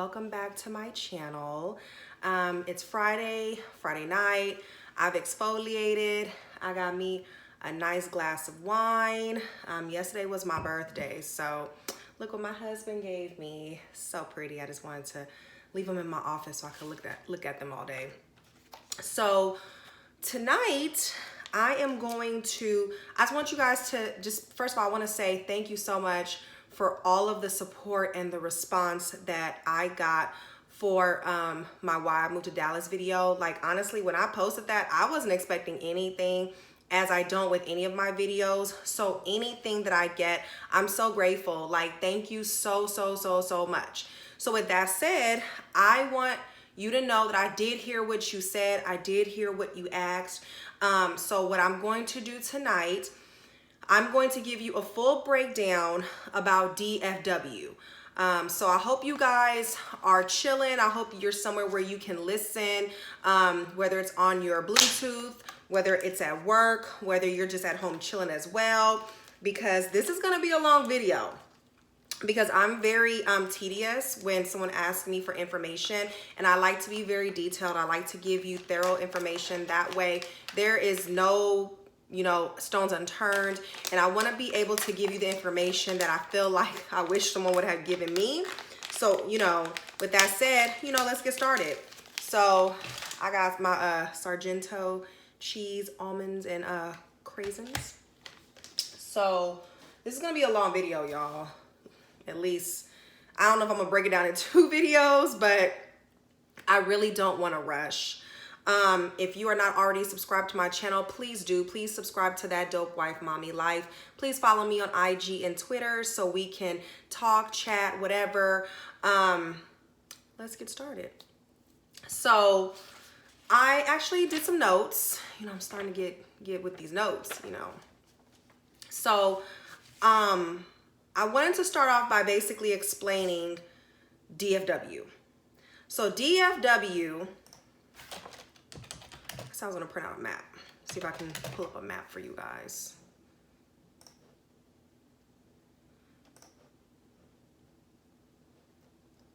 welcome back to my channel. It's Friday night. I've exfoliated. I got me a nice glass of wine. Yesterday was my birthday, so look what my husband gave me. So pretty. I just wanted to leave them in my office so I could look at them all day. So tonight I just want you guys to first of all, I want to say thank you so much for all of the support and the response that I got for my Why I Moved to Dallas video. Like, honestly, when I posted that, I wasn't expecting anything, as I don't with any of my videos. So anything that I get, I'm so grateful. Like, thank you so much. So with that said, I want you to know that I did hear what you said. I did hear what you asked. So what I'm going to do tonight, I'm going to give you a full breakdown about DFW. So I hope you guys are chilling. I hope you're somewhere where you can listen, whether it's on your Bluetooth, whether it's at work, whether you're just at home chilling as well, because this is going to be a long video. Because I'm very tedious when someone asks me for information, and I like to be very detailed. I like to give you thorough information. That way there is no stones unturned, and I want to be able to give you the information that I feel like I wish someone would have given me. So, with that said, let's get started. So I got my Sargento cheese, almonds, and craisins. So this is gonna be a long video, y'all. At least, I don't know if I'm gonna break it down in 2 videos, but I really don't want to rush. If you are not already subscribed to my channel, please do. Please subscribe to That Dope Wife Mommy Life. Please follow me on IG and Twitter so we can talk, chat, whatever. Let's get started. So I actually did some notes. I'm starting to get with these notes, So I wanted to start off by basically explaining DFW. So DFW, I was gonna print out a map. See if I can pull up a map for you guys.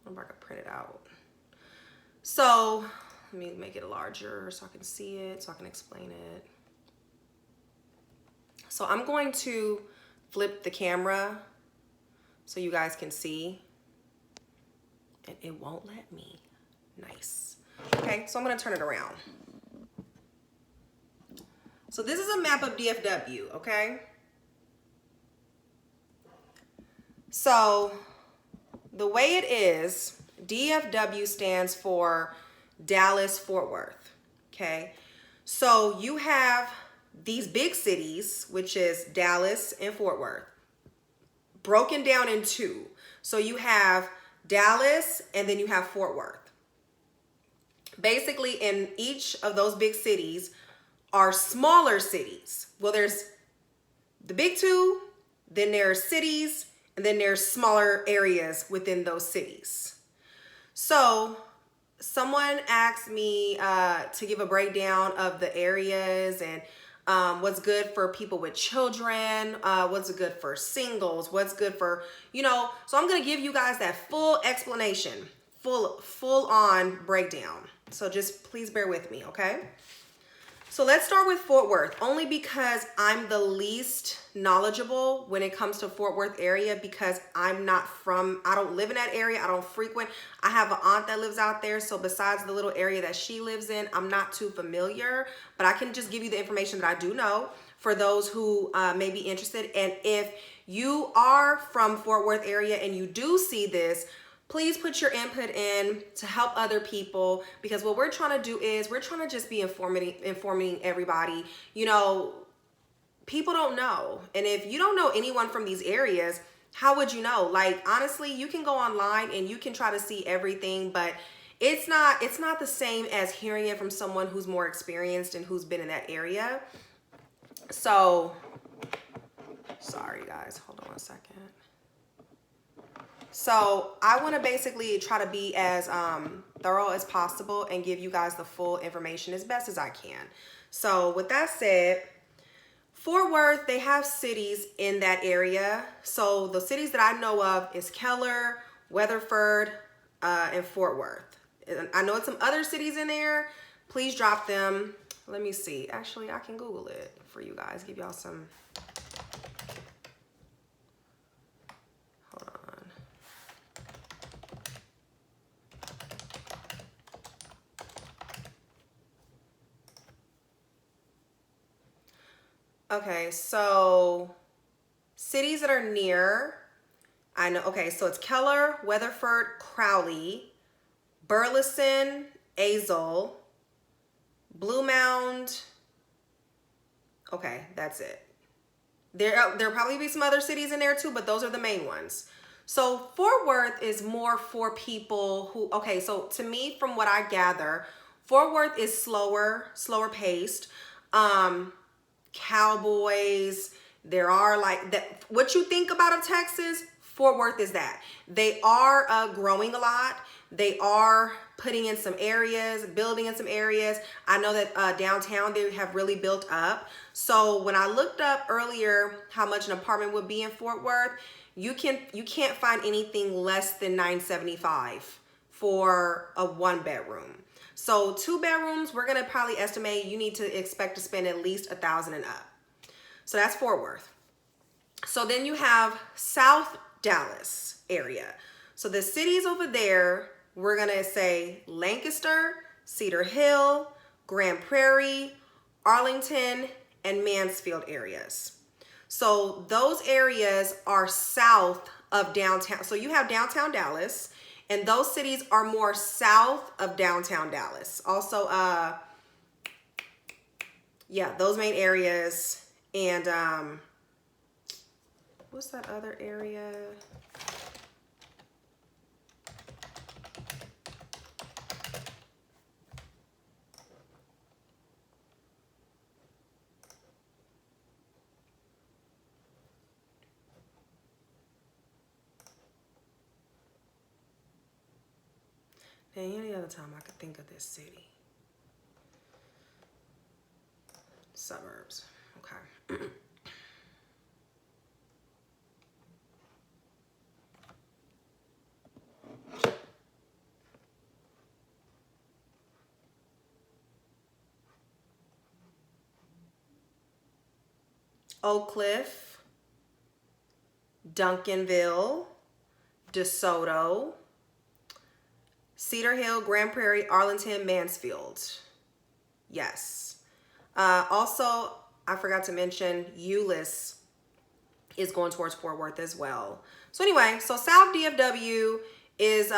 I wonder if I can print it out. So let me make it larger so I can see it, so I can explain it. So I'm going to flip the camera so you guys can see, and it won't let me. Nice. Okay, so I'm gonna turn it around. So this is a map of DFW, okay? So the way it is, DFW stands for Dallas Fort Worth, okay? So you have these big cities, which is Dallas and Fort Worth, broken down in 2. So you have Dallas and then you have Fort Worth. Basically, in each of those big cities are smaller cities. Well, there's the big 2, then there's cities, and then there's smaller areas within those cities. So someone asked me to give a breakdown of the areas and what's good for people with children, what's good for singles, what's good for, so I'm going to give you guys that full explanation, full on breakdown. So just please bear with me, okay? So let's start with Fort Worth, only because I'm the least knowledgeable when it comes to Fort Worth area, because I don't live in that area. I don't frequent. I have an aunt that lives out there. So besides the little area that she lives in, I'm not too familiar, but I can just give you the information that I do know for those who may be interested. And if you are from Fort Worth area and you do see this, please put your input in to help other people, because what we're trying to do is we're trying to just be informing everybody. People don't know. And if you don't know anyone from these areas, how would you know? Like, honestly, you can go online and you can try to see everything, but it's not the same as hearing it from someone who's more experienced and who's been in that area. So, sorry guys, hold on one second. So I want to basically try to be as thorough as possible and give you guys the full information as best as I can. So with that said, Fort Worth, they have cities in that area. So the cities that I know of is Keller, Weatherford, in Fort Worth. I know it's some other cities in there. Please drop them. Let me see. Actually, I can Google it for you guys. Give y'all some. Hold on. Okay, so cities that are near, I know, okay, so it's Keller, Weatherford, Crowley, Burleson, Azle, Blue Mound. Okay, that's it. There'll probably be some other cities in there too, but those are the main ones. So Fort Worth is more for people who, okay, so to me, from what I gather, Fort Worth is slower paced. Cowboys, there are like that. What you think about of Texas, Fort Worth is that. They are growing a lot. They are putting in some areas, building in some areas. I know that downtown they have really built up. So when I looked up earlier how much an apartment would be in Fort Worth, you can't find anything less than $975 for a 1-bedroom. So 2 bedrooms, we're gonna probably estimate you need to expect to spend at least $1,000 and up. So that's Fort Worth. So then you have South Dallas area. So the cities over there, we're gonna say Lancaster, Cedar Hill, Grand Prairie, Arlington, and Mansfield areas. So those areas are south of downtown. So you have downtown Dallas, and those cities are more south of downtown Dallas. Also, yeah, those main areas. And what's that other area? And any other time I could think of this city. Suburbs. Okay. Oak Cliff, Duncanville, DeSoto, Cedar Hill, Grand Prairie, Arlington, Mansfield. Yes. Also, I forgot to mention Euless is going towards Fort Worth as well. So anyway, so South DFW is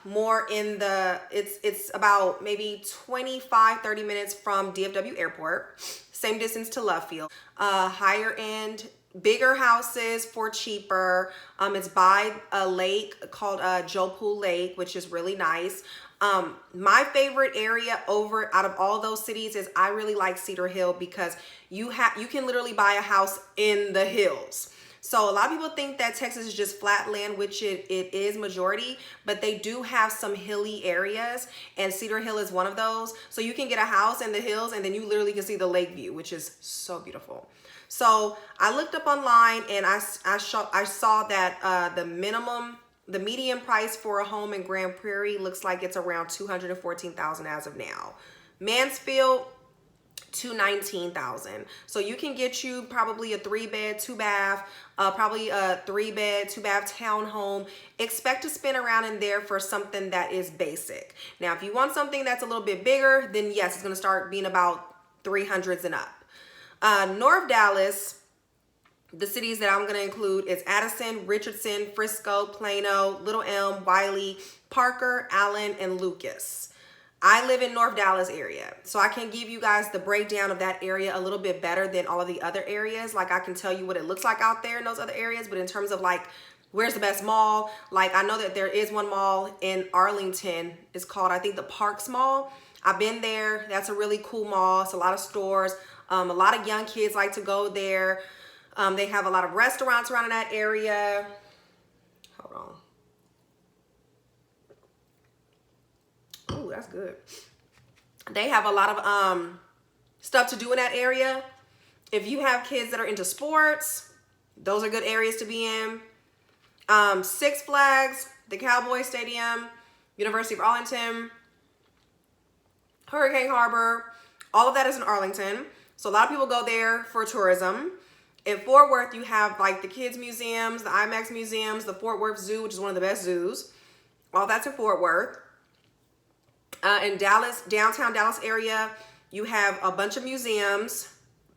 more in the, it's about maybe 25-30 minutes from DFW Airport. Same distance to Love Field. Higher end, bigger houses for cheaper. It's by a lake called Joe Pool Lake, which is really nice. My favorite area out of all those cities is I really like Cedar Hill because you can literally buy a house in the hills. So a lot of people think that Texas is just flat land, which it is majority, but they do have some hilly areas, and Cedar Hill is one of those. So you can get a house in the hills and then you literally can see the lake view, which is so beautiful. So I looked up online and I saw that the median price for a home in Grand Prairie looks like it's around $214,000 as of now. Mansfield, $219,000. So you can get you probably a 3-bed, 2-bath, probably a 3-bed, 2-bath townhome. Expect to spend around in there for something that is basic. Now, if you want something that's a little bit bigger, then yes, it's going to start being about 300s and up. North Dallas, the cities that I'm going to include is Addison, Richardson, Frisco, Plano, Little Elm, Wiley, Parker, Allen, and Lucas. I live in North Dallas area, so I can give you guys the breakdown of that area a little bit better than all of the other areas. Like I can tell you what it looks like out there in those other areas, but in terms of like where's the best mall, like I know that there is one mall in Arlington. It's called, I think, the Parks Mall. I've been there. That's a really cool mall. It's a lot of stores. A lot of young kids like to go there. They have a lot of restaurants around in that area. Hold on. Ooh, that's good. They have a lot of stuff to do in that area. If you have kids that are into sports, those are good areas to be in. Six Flags, the Cowboy Stadium, University of Arlington, Hurricane Harbor, all of that is in Arlington. So a lot of people go there for tourism. In Fort Worth, you have like the kids museums, the IMAX museums, the Fort Worth Zoo, which is one of the best zoos. All that's in Fort Worth. In Dallas, downtown Dallas area, you have a bunch of museums.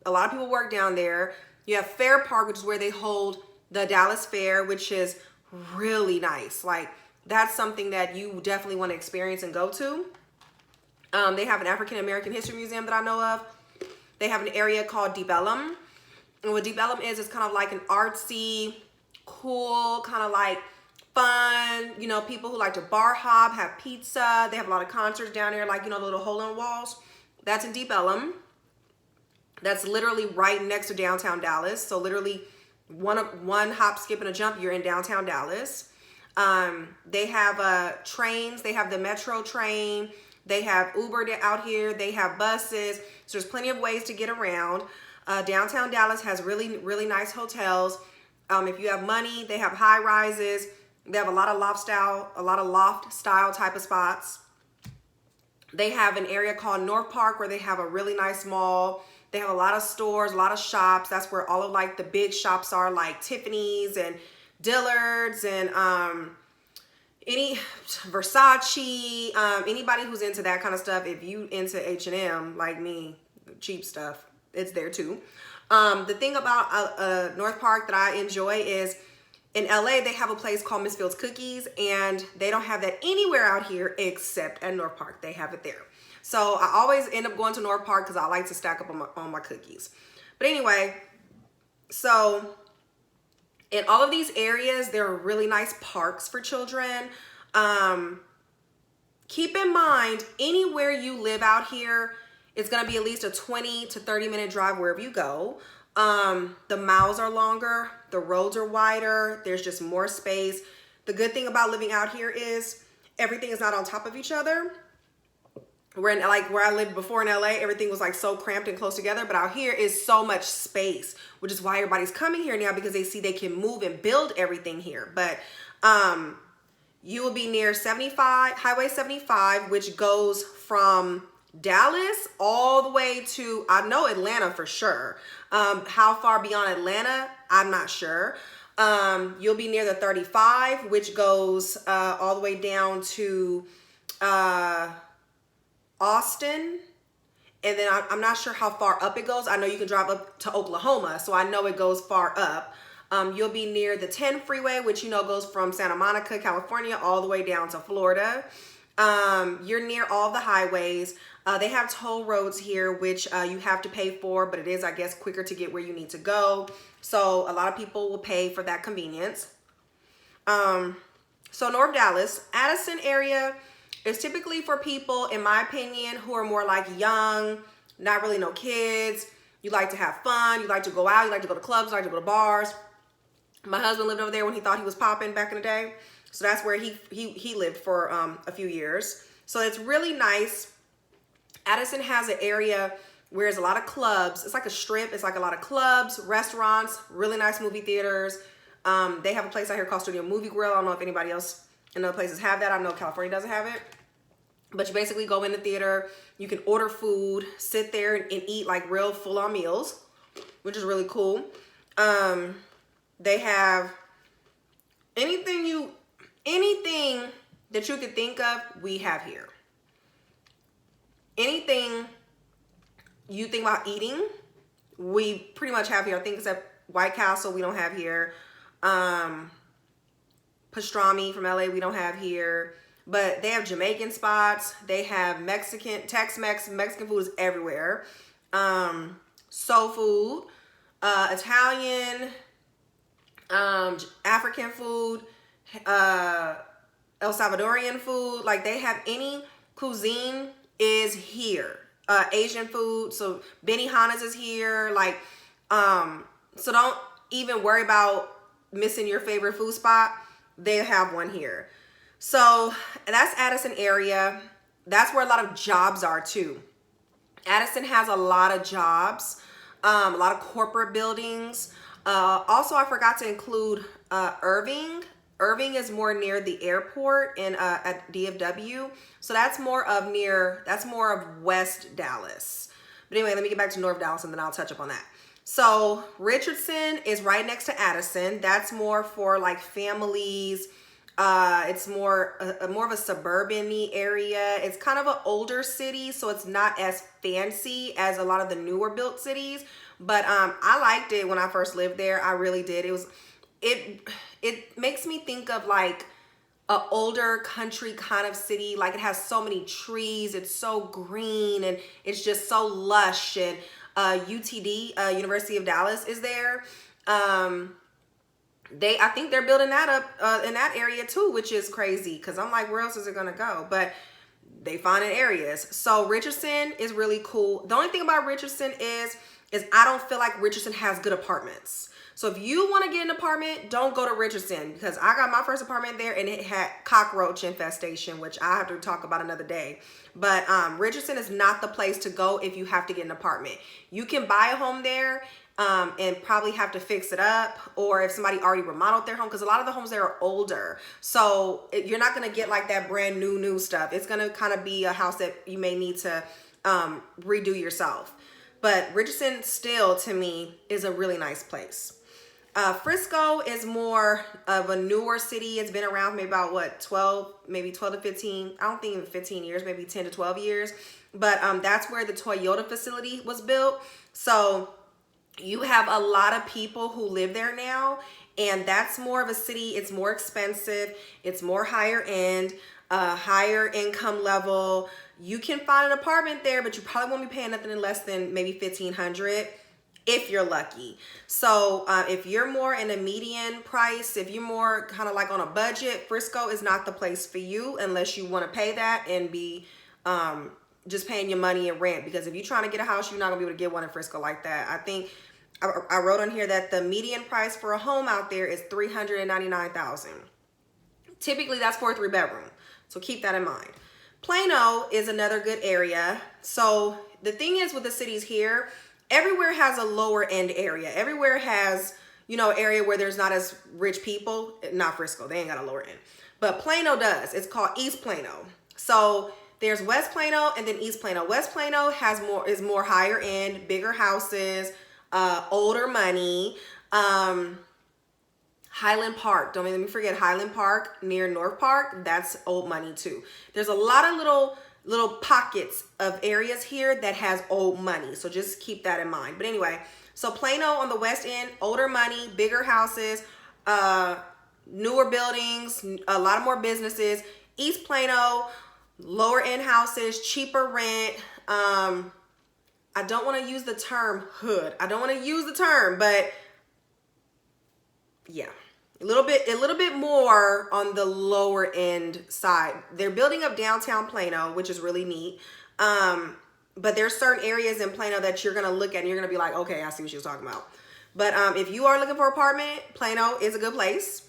A lot of people work down there. You have Fair Park, which is where they hold the Dallas Fair, which is really nice. Like, that's something that you definitely want to experience and go to. They have an African American History Museum that I know of. They have an area called Deep Ellum. And what Deep Ellum is kind of like an artsy, cool, kind of like fun, you know, people who like to bar hop, have pizza. They have a lot of concerts down there, like, you know, the little hole in the walls. That's in Deep Ellum. That's literally right next to downtown Dallas. So literally one hop, skip, and a jump, you're in downtown Dallas. They have trains. They have the metro train. They have Uber out here. They have buses. So there's plenty of ways to get around. Downtown Dallas has really, really nice hotels. If you have money, they have high rises. They have a lot of loft style type of spots. They have an area called North Park where they have a really nice mall. They have a lot of stores, a lot of shops. That's where all of like the big shops are, like Tiffany's and Dillard's and any Versace, anybody who's into that kind of stuff. If you into H&M like me, cheap stuff, it's there too. The thing about North Park that I enjoy is in LA, they have a place called Miss Fields Cookies, and they don't have that anywhere out here except at North Park. They have it there. So I always end up going to North Park because I like to stack up on my cookies. But anyway, so in all of these areas, there are really nice parks for children. Keep in mind, anywhere you live out here, it's going to be at least a 20 to 30 minute drive wherever you go. The miles are longer, the roads are wider, there's just more space. The good thing about living out here is everything is not on top of each other. Where I lived before in LA, everything was like so cramped and close together, but out here is so much space, which is why everybody's coming here now, because they see they can move and build everything here. But you will be near Highway 75, which goes from Dallas all the way to, I know Atlanta for sure. How far beyond Atlanta, I'm not sure. You'll be near the 35, which goes all the way down to Austin. And then I'm not sure how far up it goes. I know you can drive up to Oklahoma, so I know it goes far up. You'll be near the 10 freeway, which, you know, goes from Santa Monica, California, all the way down to Florida. You're near all the highways. They have toll roads here, which you have to pay for, but it is, I guess, quicker to get where you need to go. So a lot of people will pay for that convenience. So North Dallas, Addison area is typically for people, in my opinion, who are more like young, not really no kids. You like to have fun. You like to go out. You like to go to clubs. You like to go to bars. My husband lived over there when he thought he was popping back in the day. So that's where he lived for a few years. So it's really nice. Addison has an area where there's a lot of clubs. It's like a strip. It's like a lot of clubs, restaurants, really nice movie theaters. They have a place out here called Studio Movie Grill. I don't know if anybody else in other places have that. I know California doesn't have it. But you basically go in the theater. You can order food, sit there and eat like real full-on meals, which is really cool. They have anything that you could think of, we have here. Anything you think about eating, we pretty much have here. I think except White Castle, we don't have here. Pastrami from LA, we don't have here. But they have Jamaican spots. They have Mexican, Tex-Mex, Mexican food is everywhere. Soul food, Italian, African food, El Salvadorian food. Like, they have any cuisine is here. Asian food, so Benihana's is here. Like, so don't even worry about missing your favorite food spot. They have one here. So that's Addison area. That's where a lot of jobs are too. Addison has a lot of jobs, a lot of corporate buildings. Also, I forgot to include Irving. Irving is more near the airport in at DFW. So that's more of West Dallas. But anyway, let me get back to North Dallas and then I'll touch up on that. So Richardson is right next to Addison. That's more for like families. It's more of a suburban-y area. It's kind of an older city, so it's not as fancy as a lot of the newer built cities. But I liked it when I first lived there. I really did. It makes me think of like a older country kind of city. Like it has so many trees. It's so green and it's just so lush. And UTD, University of Dallas, is there. I think they're building that up in that area too, which is crazy because I'm like, where else is it gonna go? But they find in areas. So Richardson is really cool. The only thing about Richardson is I don't feel like Richardson has good apartments. So if you want to get an apartment, don't go to Richardson, because I got my first apartment there and it had cockroach infestation, which I have to talk about another day. But Richardson is not the place to go if you have to get an apartment. You can buy a home there and probably have to fix it up, or if somebody already remodeled their home, because a lot of the homes there are older. So you're not going to get like that brand new stuff. It's going to kind of be a house that you may need to redo yourself. But Richardson still, to me, is a really nice place. Frisco is more of a newer city. It's been around maybe about what, 12 to 15. I don't think even 15 years, maybe 10 to 12 years. But that's where the Toyota facility was built. So you have a lot of people who live there now, and that's more of a city. It's more expensive. It's more higher end, higher income level. You can find an apartment there, but you probably won't be paying nothing less than maybe $1,500 if you're lucky. So if you're more in a median price, if you're more kind of like on a budget, Frisco is not the place for you unless you want to pay that and be just paying your money in rent. Because if you're trying to get a house, you're not gonna be able to get one in Frisco like that. I think I wrote on here that the median price for a home out there is $399,000. Typically that's for a 3-bedroom. So keep that in mind. Plano is another good area. So the thing is with the cities here, everywhere has a lower end area. Everywhere has, area where there's not as rich people. Not Frisco, they ain't got a lower end. But Plano does. It's called East Plano. So there's West Plano and then East Plano. West Plano is more higher end, bigger houses, older money. Highland Park, let me forget Highland Park near North Park. That's old money too. There's a lot of little pockets of areas here that has old money. So just keep that in mind. But anyway, so Plano on the west end, older money, bigger houses, newer buildings, a lot of more businesses. East Plano, lower end houses, cheaper rent. I don't want to use the term hood. I don't want to use the term, but yeah, a little bit more on the lower end side. They're building up downtown Plano, which is really neat. But there's certain areas in Plano that you're gonna look at and you're gonna be like, okay, I see what she was talking about. But if you are looking for an apartment, Plano is a good place.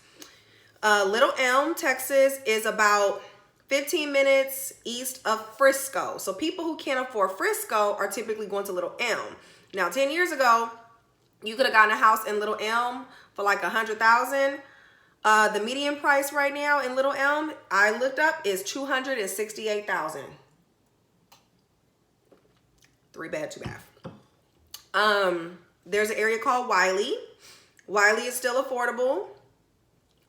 Little Elm, Texas is about 15 minutes east of Frisco. So people who can't afford Frisco are typically going to Little Elm. Now, 10 years ago, you could have gotten a house in Little Elm for like $100,000. The median price right now in Little Elm, I looked up, is $268,000. 3-bed, 2-bath. There's an area called Wiley. Wiley is still affordable.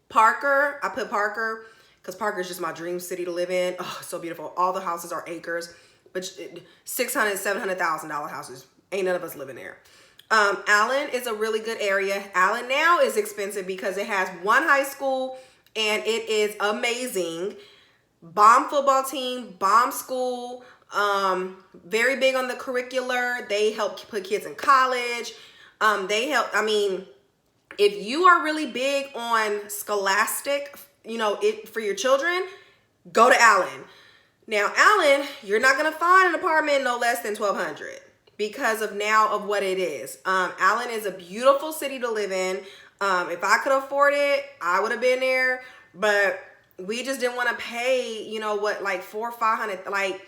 Parker, I put Parker because Parker is just my dream city to live in. Oh, it's so beautiful. All the houses are acres, but $600,000, $700,000 houses. Ain't none of us living there. Allen is a really good area. Allen now is expensive because it has one high school and it is amazing. Bomb football team, bomb school, very big on the curricular. They help put kids in college. If you are really big on scholastic, for your children, go to Allen. Now, Allen, you're not going to find an apartment no less than $1,200. Because of what it is. Allen is a beautiful city to live in. If I could afford it, I would have been there. But we just didn't want to pay, like $400 or $500. Like,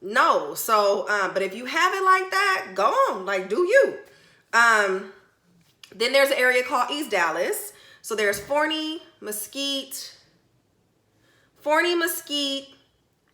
no. So, but if you have it like that, go on. Like, do you. Then there's an area called East Dallas. So there's Forney, Mesquite,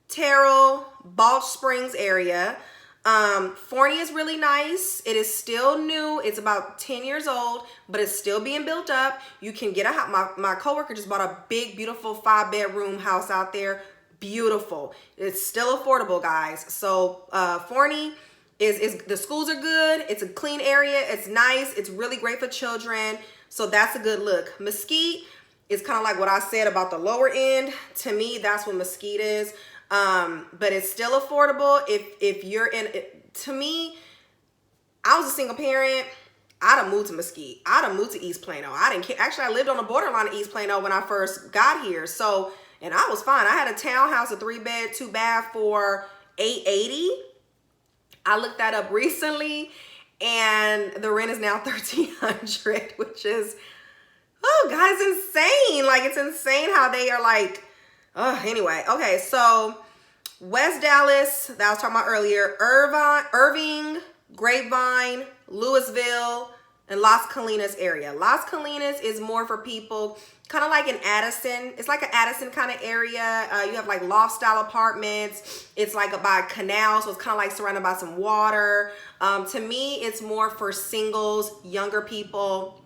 Terrell, Balch Springs area. Forney is really nice. It is still new. It's about 10 years old, but it's still being built up. You can get a house. My coworker just bought a big, beautiful 5-bedroom house out there. Beautiful. It's still affordable, guys. So Forney is the schools are good. It's a clean area. It's nice. It's really great for children. So that's a good look. Mesquite is kind of like what I said about the lower end. To me, that's what Mesquite is. But it's still affordable if you're in it. To me, I was a single parent. I'd have moved to Mesquite. I'd have moved to East Plano. I didn't care. Actually, I lived on the borderline of East Plano when I first got here. So, and I was fine. I had a townhouse, a 3-bed, 2-bath for $880. I looked that up recently, and the rent is now $1,300, which is, oh God, it's insane. Like, it's insane how they are like, anyway. Okay, so West Dallas, that I was talking about earlier, Irving, Grapevine, Louisville, and Las Colinas area. Las Colinas is more for people kind of like an Addison. It's like an Addison kind of area. You have like loft style apartments. It's like by a canal, so it's kind of like surrounded by some water. To me, it's more for singles, younger people,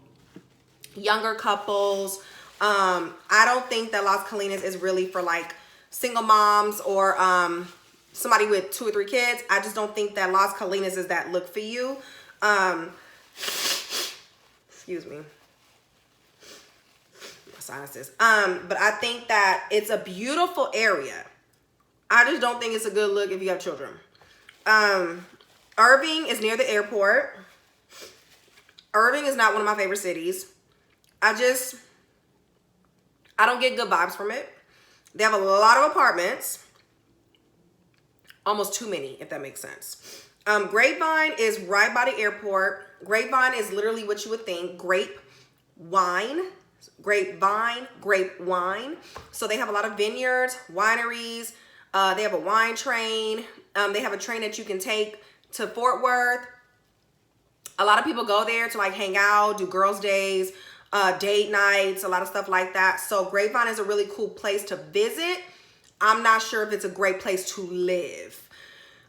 younger couples. I don't think that Las Colinas is really for like single moms or somebody with 2 or 3 kids. I just don't think that Las Colinas is that look for you. Excuse me. My sinuses. But I think that it's a beautiful area. I just don't think it's a good look if you have children. Irving is near the airport. Irving is not one of my favorite cities. I don't get good vibes from it. They have a lot of apartments. Almost too many, if that makes sense. Grapevine is right by the airport. Grapevine is literally what you would think. Grapevine. So they have a lot of vineyards, wineries. They have a wine train. They have a train that you can take to Fort Worth. A lot of people go there to like hang out, do girls' days, date nights, a lot of stuff like that. So Grapevine is a really cool place to visit. I'm not sure if it's a great place to live.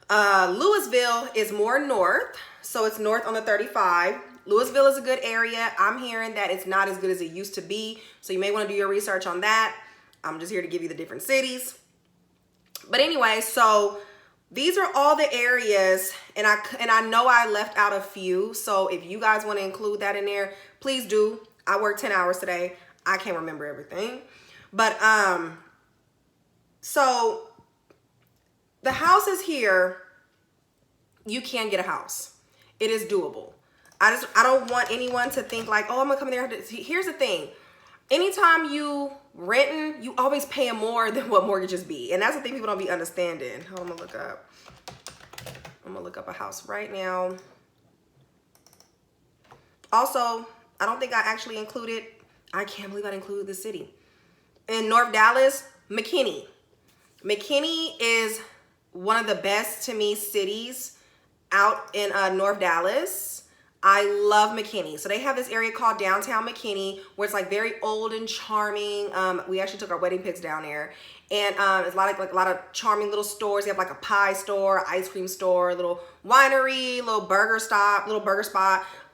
Louisville is more north, so it's north on the 35. Louisville is a good area. I'm hearing that it's not as good as it used to be, so you may want to do your research on that. I'm just here to give you the different cities. But anyway, so these are all the areas, and I know I left out a few, so if you guys want to include that in there, please do. I worked 10 hours today. I can't remember everything. But so the houses here, you can get a house. It is doable. I don't want anyone to think like, oh, I'm gonna come in there. Here's the thing. Anytime you renting, you always paying more than what mortgages be. And that's the thing people don't be understanding. Oh, I'm gonna look up a house right now. Also, I don't think I actually included, I can't believe I included the city. In North Dallas, Mckinney. Mckinney is one of the best to me cities out in North Dallas. I love Mckinney. So they have this area called downtown Mckinney where it's like very old and charming. We actually took our wedding pics down there, and it's a lot of charming little stores. They have like a pie store, ice cream store, little winery, little burger spot.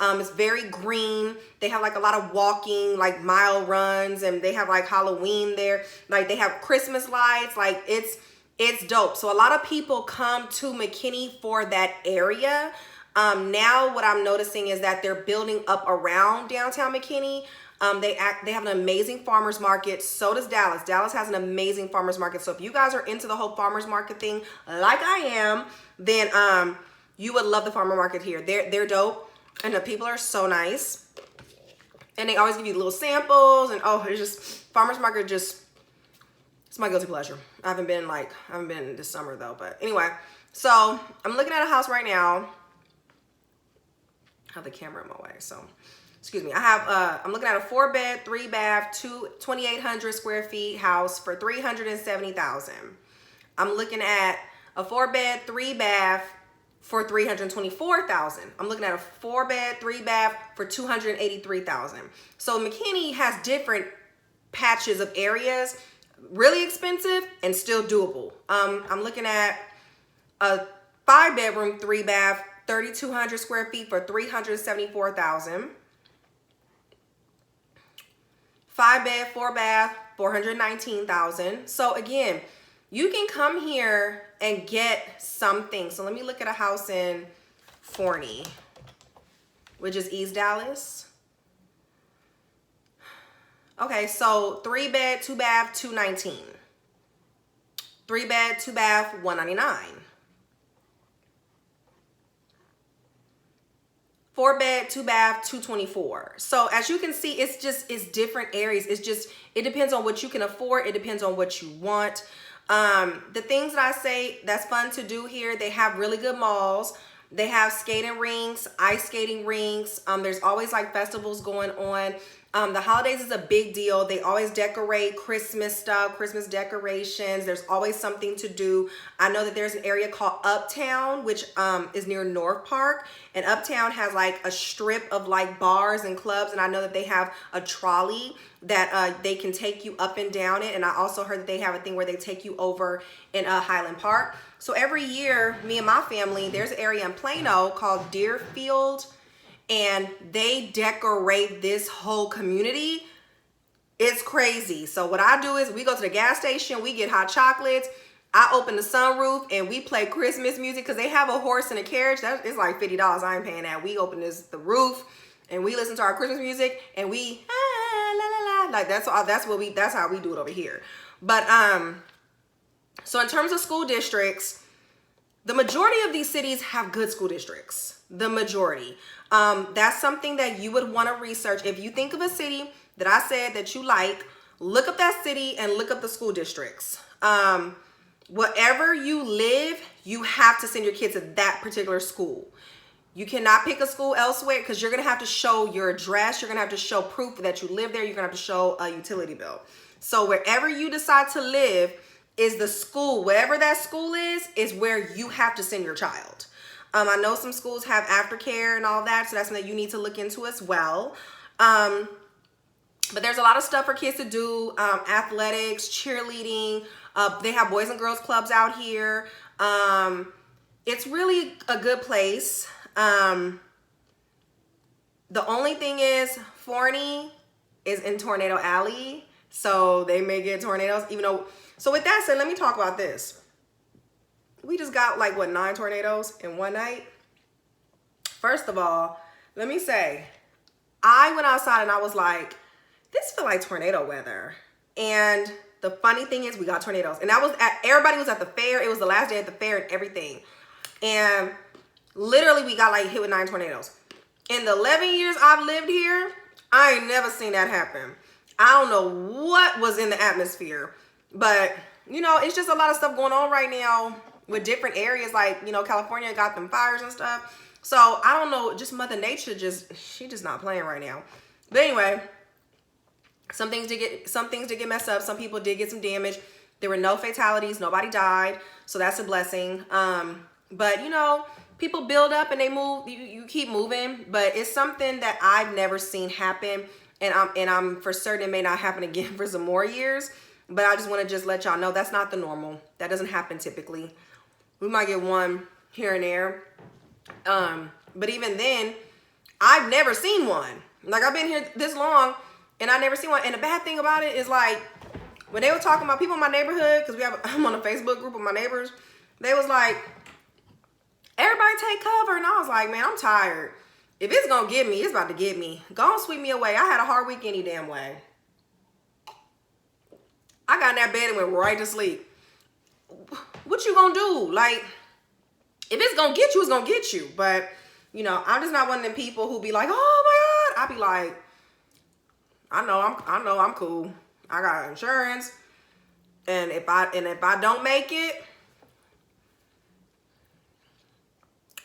It's very green. They have like a lot of walking, like mile runs, and they have like Halloween there. Like they have Christmas lights. Like it's dope. So a lot of people come to Mckinney for that area. Now what I'm noticing is that they're building up around downtown Mckinney. They have an amazing farmers market. So does Dallas. Dallas has an amazing farmers market. So if you guys are into the whole farmers market thing, like I am, then you would love the farmer market here. They're dope, and the people are so nice, and they always give you little samples. And oh, it's just farmers market. Just it's my guilty pleasure. I haven't been this summer though. But anyway, so I'm looking at a house right now. I have the camera in my way, so excuse me. I'm looking at a 4-bed, 3-bath, 2,800 square feet house for $370,000. I'm looking at a 4-bed, 3-bath, for $324,000. I'm looking at a 4-bed, 3-bath for $283,000. So McKinney has different patches of areas, really expensive and still doable. I'm looking at a 5-bedroom, 3-bath, 3,200 square feet for $374,000. 5-bed, 4-bath, $419,000. So again, you can come here and get something. So let me look at a house in Forney, which is East Dallas. Okay, so 3-bed, 2-bath, $219. 3-bed, 2-bath, $199. 4-bed, 2-bath, $224. So as you can see, it's different areas. It depends on what you can afford. It depends on what you want. The things that I say that's fun to do here, they have really good malls. They have skating rinks, ice skating rinks. There's always like festivals going on. The holidays is a big deal. They always decorate Christmas stuff, Christmas decorations. There's always something to do. I know that there's an area called Uptown, which is near North Park. And Uptown has like a strip of like bars and clubs. And I know that they have a trolley that they can take you up and down it. And I also heard that they have a thing where they take you over in Highland Park. So every year, me and my family, there's an area in Plano called Deerfield, and they decorate this whole community. It's crazy. So what I do is we go to the gas station, we get hot chocolates, I open the sunroof and we play Christmas music because they have a horse and a carriage. It's like $50. I ain't paying that. We open the roof and we listen to our Christmas music and we la la la. Like that's how we do it over here. But so in terms of school districts, the majority of these cities have good school districts. The majority. That's something that you would want to research. If you think of a city that I said that you like, look up that city and look up the school districts. Wherever you live, you have to send your kids to that particular school. You cannot pick a school elsewhere because you're going to have to show your address. You're going to have to show proof that you live there. You're going to have to show a utility bill. So wherever you decide to live is the school. Wherever that school is where you have to send your child. I know some schools have aftercare and all that, so that's something that you need to look into as well. But there's a lot of stuff for kids to do, athletics, cheerleading. They have boys and girls clubs out here. It's really a good place. The only thing is Forney is in Tornado Alley, so they may get tornadoes, even though. So with that said, let me talk about this. We just got like, what, 9 tornadoes in one night? First of all, let me say, I went outside and I was like, this feel like tornado weather. And the funny thing is we got tornadoes. And everybody was at the fair. It was the last day at the fair and everything. And literally we got like hit with 9 tornadoes. In the 11 years I've lived here, I ain't never seen that happen. I don't know what was in the atmosphere. But, you know, it's just a lot of stuff going on right now with different areas. Like, you know, California got them fires and stuff. So, I don't know. Just Mother Nature, she just not playing right now. But anyway, some things did get messed up. Some people did get some damage. There were no fatalities. Nobody died. So, that's a blessing. But, you know, people build up and they move. You keep moving. But it's something that I've never seen happen. And I'm for certain it may not happen again for some more years. But I just want to just let y'all know that's not the normal. That doesn't happen typically. We might get one here and there. But even then, I've never seen one. Like, I've been here this long and I never seen one. And the bad thing about it is, like, when they were talking about people in my neighborhood, because I'm on a Facebook group with my neighbors, they was like, everybody take cover. And I was like, man, I'm tired. If it's going to get me, it's about to get me. Go on, sweep me away. I had a hard week any damn way. I got in that bed and went right to sleep. What you gonna do? Like, if it's gonna get you, it's gonna get you. But, you know, I'm just not one of them people who be like, oh my God. I be like, I know I'm cool. I got insurance. And if I don't make it,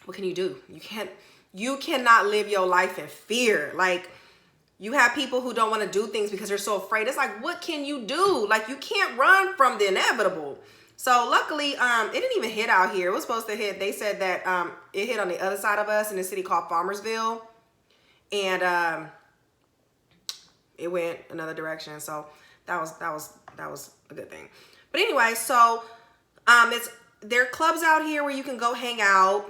what can you do? You cannot live your life in fear. Like, you have people who don't want to do things because they're so afraid. It's like, what can you do? Like, you can't run from the inevitable. So luckily, it didn't even hit out here. It was supposed to hit. They said that it hit on the other side of us in a city called Farmersville, and it went another direction. So that was a good thing. But anyway, so there are clubs out here where you can go hang out.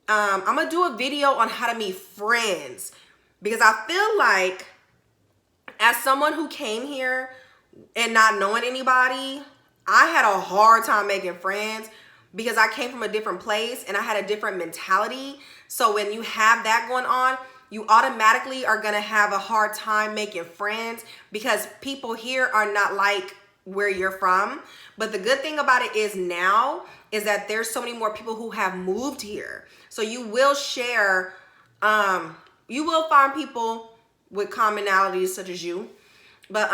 I'm gonna do a video on how to meet friends, because I feel like as someone who came here and not knowing anybody, I had a hard time making friends because I came from a different place and I had a different mentality. So when you have that going on, you automatically are gonna have a hard time making friends because people here are not like where you're from. But the good thing about it is now is that there's so many more people who have moved here. So you will share, you will find people with commonalities such as you. But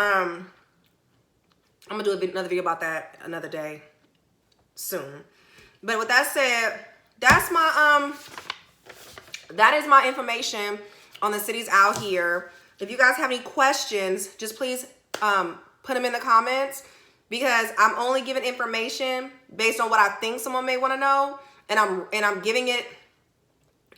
I'm gonna do another video about that another day soon. But with that said, that's my that is my information on the cities out here. If you guys have any questions, just please put them in the comments, because I'm only giving information based on what I think someone may want to know, and I'm giving it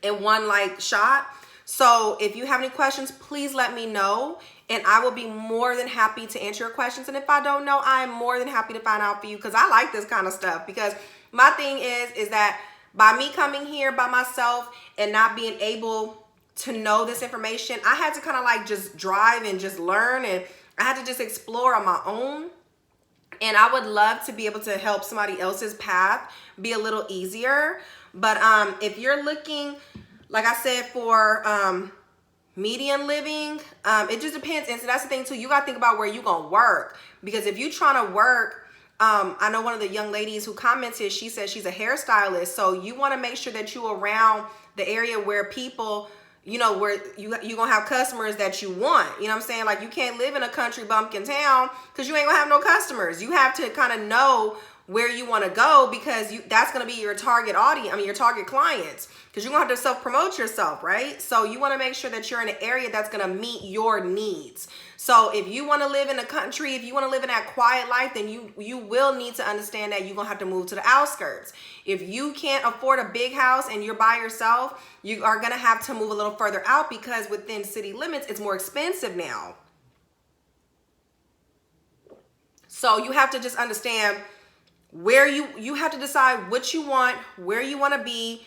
in one like shot. So if you have any questions, please let me know, and I will be more than happy to answer your questions. And if I don't know, I'm more than happy to find out for you, because I like this kind of stuff. Because my thing is that by me coming here by myself and not being able to know this information, I had to kind of like just drive and just learn, and I had to just explore on my own. And I would love to be able to help somebody else's path be a little easier. But if you're looking, like I said, for median living, it just depends. And so that's the thing too, you gotta think about where you're gonna work. Because if you're trying to work, I know one of the young ladies who commented, she said she's a hairstylist. So you wanna make sure that you're around the area where people, you know, where you're gonna have customers that you want. You know what I'm saying? Like, you can't live in a country bumpkin town because you ain't gonna have no customers. You have to kind of know where you want to go, because that's going to be your target audience, I mean your target clients, because you're going to have to self-promote yourself, right? So you want to make sure that you're in an area that's going to meet your needs. So if you want to live in the country, if you want to live in that quiet life, then you will need to understand that you're going to have to move to the outskirts. If you can't afford a big house and you're by yourself, you are going to have to move a little further out, because within city limits, it's more expensive now. So you have to just understand where you have to decide what you want, where you want to be,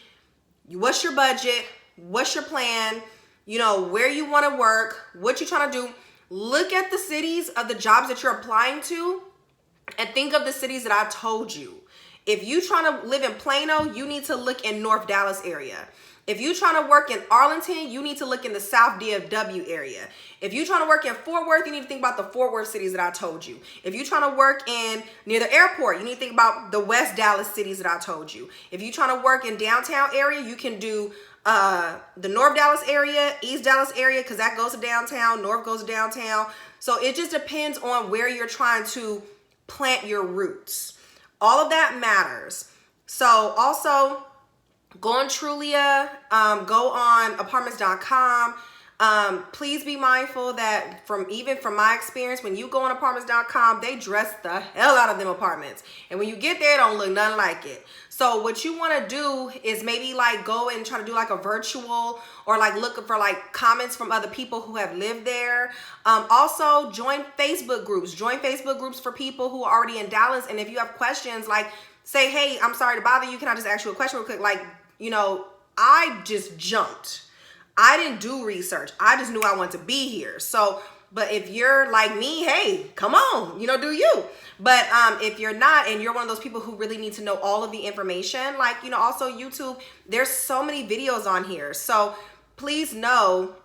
what's your budget, what's your plan, you know, where you want to work, what you're trying to do. Look at the cities of the jobs that you're applying to and think of the cities that I told you. If you're trying to live in Plano, you need to look in North Dallas area. If you're trying to work in Arlington, you need to look in the South DFW area. If you're trying to work in Fort Worth, you need to think about the Fort Worth cities that I told you. If you're trying to work in near the airport, you need to think about the West Dallas cities that I told you. If you're trying to work in downtown area, you can do the North Dallas area, East Dallas area, because that goes to downtown, North goes to downtown. So it just depends on where you're trying to plant your roots. All of that matters. So also, go on Trulia, go on apartments.com. Please be mindful that even from my experience, when you go on apartments.com, they dress the hell out of them apartments. And when you get there, it don't look nothing like it. So what you want to do is maybe like go and try to do like a virtual, or like looking for like comments from other people who have lived there. Also join Facebook groups. Join Facebook groups for people who are already in Dallas. And if you have questions, like say, hey, I'm sorry to bother you, can I just ask you a question real quick? Like, you know, I just jumped. I didn't do research. I just knew I wanted to be here. So, but if you're like me, hey, come on, you know, do you. But if you're not, and you're one of those people who really need to know all of the information, like, you know, also YouTube, there's so many videos on here. So please know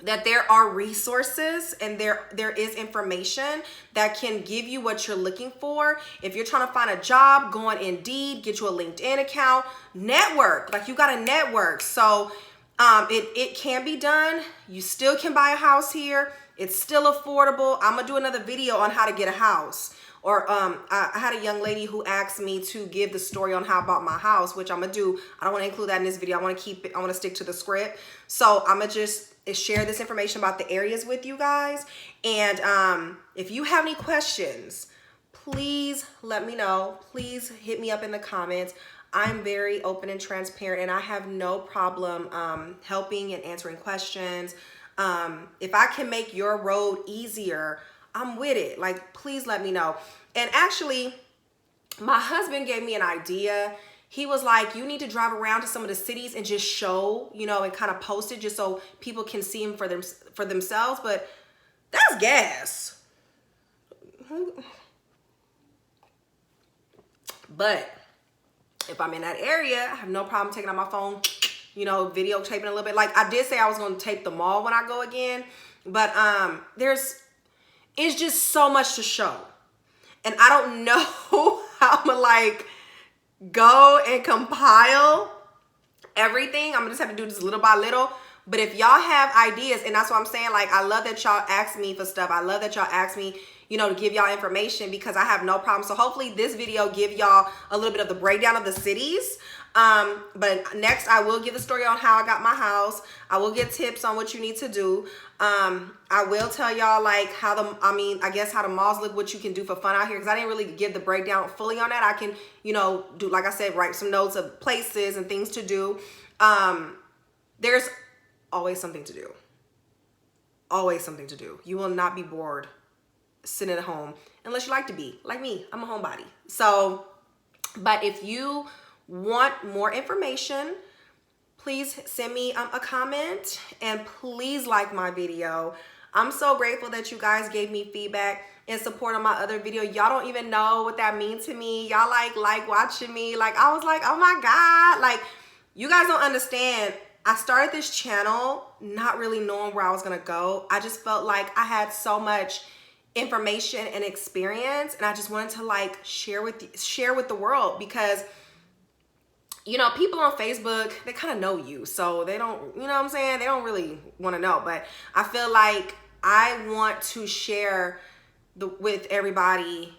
that there are resources and there is information that can give you what you're looking for. If you're trying to find a job, go on Indeed, get you a LinkedIn account, network, like you got to network. So it can be done. You still can buy a house here. It's still affordable. I'm gonna do another video on how to get a house. Or I had a young lady who asked me to give the story on how I bought my house, which I'm gonna do. I don't want to include that in this video. I want to keep it. I want to stick to the script. So I'm gonna just share this information about the areas with you guys. And if you have any questions, please let me know. Please hit me up in the comments. I'm very open and transparent, and I have no problem helping and answering questions. If I can make your road easier, I'm with it. Like, please let me know. And actually, my husband gave me an idea. He was like, you need to drive around to some of the cities and just show, you know, and kind of post it just so people can see them for themselves. But that's gas. But if I'm in that area, I have no problem taking out my phone, you know, video taping a little bit. Like, I did say I was going to tape the mall when I go again. But it's just so much to show. And I don't know how I'm going to, like, go and compile everything. I'm going to just have to do this little by little. But if y'all have ideas, and that's what I'm saying, like, I love that y'all ask me for stuff. I love that y'all ask me, you know, to give y'all information, because I have no problem. So hopefully this video give y'all a little bit of the breakdown of the cities. But next I will give the story on how I got my house. I will get tips on what you need to do. I will tell y'all like how I guess how the malls look, what you can do for fun out here, because I didn't really give the breakdown fully on that. I can, you know, do, like I said, write some notes of places and things to do. There's always something to do. Always something to do. You will not be bored sitting at home unless you like to be. Like me, I'm a homebody. So, but if you want more information, please send me a comment, and please like my video. I'm so grateful that you guys gave me feedback and support on my other video. Y'all don't even know what that means to me. Y'all like watching me. Like, I was like, oh my God. Like, you guys don't understand. I started this channel not really knowing where I was gonna go. I just felt like I had so much information and experience, and I just wanted to like share with the world, because you know, people on Facebook, they kind of know you, so they don't, you know what I'm saying, they don't really want to know. But I feel like I want to share with everybody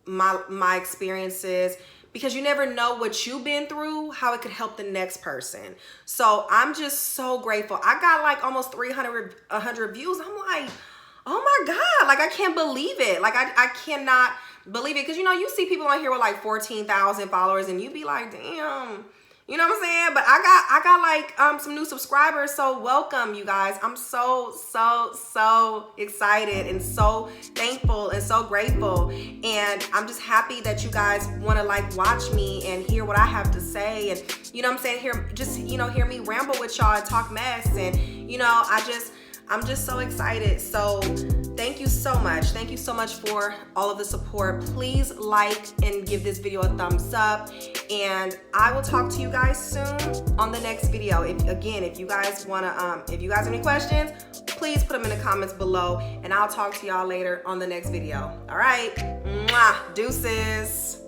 my experiences, because you never know what you've been through, how it could help the next person. So I'm just so grateful. I got like almost 100 views. I'm like, oh my God, like I can't believe it. Like I cannot believe it. Because, you know, you see people on here with like 14,000 followers, and you be like, damn, you know what I'm saying? But I got like some new subscribers. So welcome, you guys. I'm so excited and so thankful and so grateful. And I'm just happy that you guys want to like watch me and hear what I have to say. And, you know what I'm saying, hear me ramble with y'all and talk mess. And, you know, I'm just so excited. So thank you so much. Thank you so much for all of the support. Please like and give this video a thumbs up. And I will talk to you guys soon on the next video. If you guys have any questions, please put them in the comments below, and I'll talk to y'all later on the next video. All right. Mwah. Deuces.